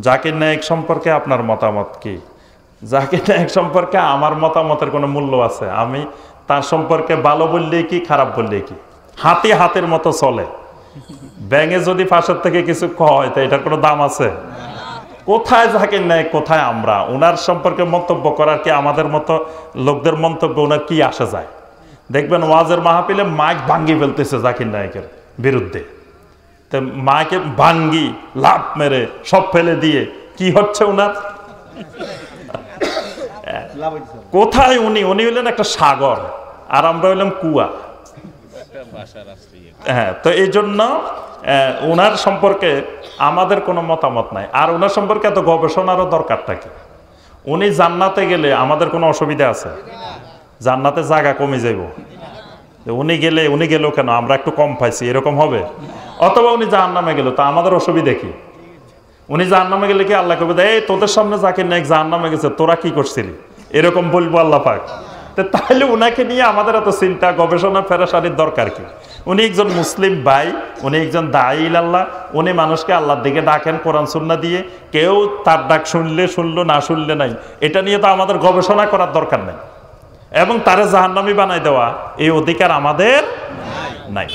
জাকির নায়েক সম্পর্কে আপনার মতামত কি? জাকির নায়েক সম্পর্কে আমার মতামতের কোনো মূল্য আছে? আমি তার সম্পর্কে ভালো বললেই কি, খারাপ বললেই কি? হাতি হাতের মতো চলে, ব্যাঙে যদি পাশের থেকে কিছু কয় তো এটার কোনো দাম আছে? কোথায় জাকির নায়েক, কোথায় আমরা? ওনার সম্পর্কে মন্তব্য করার কি আমাদের মতো লোকদের মন্তব্য ওনার কি আসে যায়? দেখবেন ওয়াজের মাহফিলে মাইক ভাঙ্গি ফেলতেছে জাকির নায়েকের বিরুদ্ধে, তো মাইকে ভাঙ্গি লাফ মেরে সব ফেলে দিয়ে কি হচ্ছে ওনার? কোথায় উনি? উনি হলেন একটা সাগর আর আমরা হইলাম কুয়া। হ্যাঁ, তো এই জন্য ওনার সম্পর্কে আমাদের কোনো মতামত নাই। আর ওনার সম্পর্কে এত গবেষণারও দরকারটা কি? উনি জান্নাতে গেলে আমাদের কোনো অসুবিধা আছে? জান্নাতে জায়গা কমে যাইব। উনি গেল কেন, আমরা একটু কম পাইছি এরকম হবে? অথবা উনি জাহান্নামে গেল, তা আমাদের অসুবিধা কি? উনি জাহান্নামে গেলে কি আল্লাহ কবে এই তোদের সামনে জাকির নায়েক জাহান্নামে গেছে, তোরা কি করছিলি? এরকম বলবো আল্লাহ পাক? তাহলে উনাকে নিয়ে আমাদের এত চিন্তা গবেষণা ফেরাসারির দরকার কি? উনি একজন মুসলিম ভাই, উনি একজন দাঈ ইলাল্লাহ, উনি মানুষকে আল্লাহর দিকে ডাকেন কোরআন সুন্নাহ দিয়ে। কেউ তার ডাক শুনলে শুনলো, না শুনলে নাই। এটা নিয়ে তো আমাদের গবেষণা করার দরকার নেই, এবং তারে জাহান্নামী বানাই দেওয়া এই অধিকার আমাদের নাই।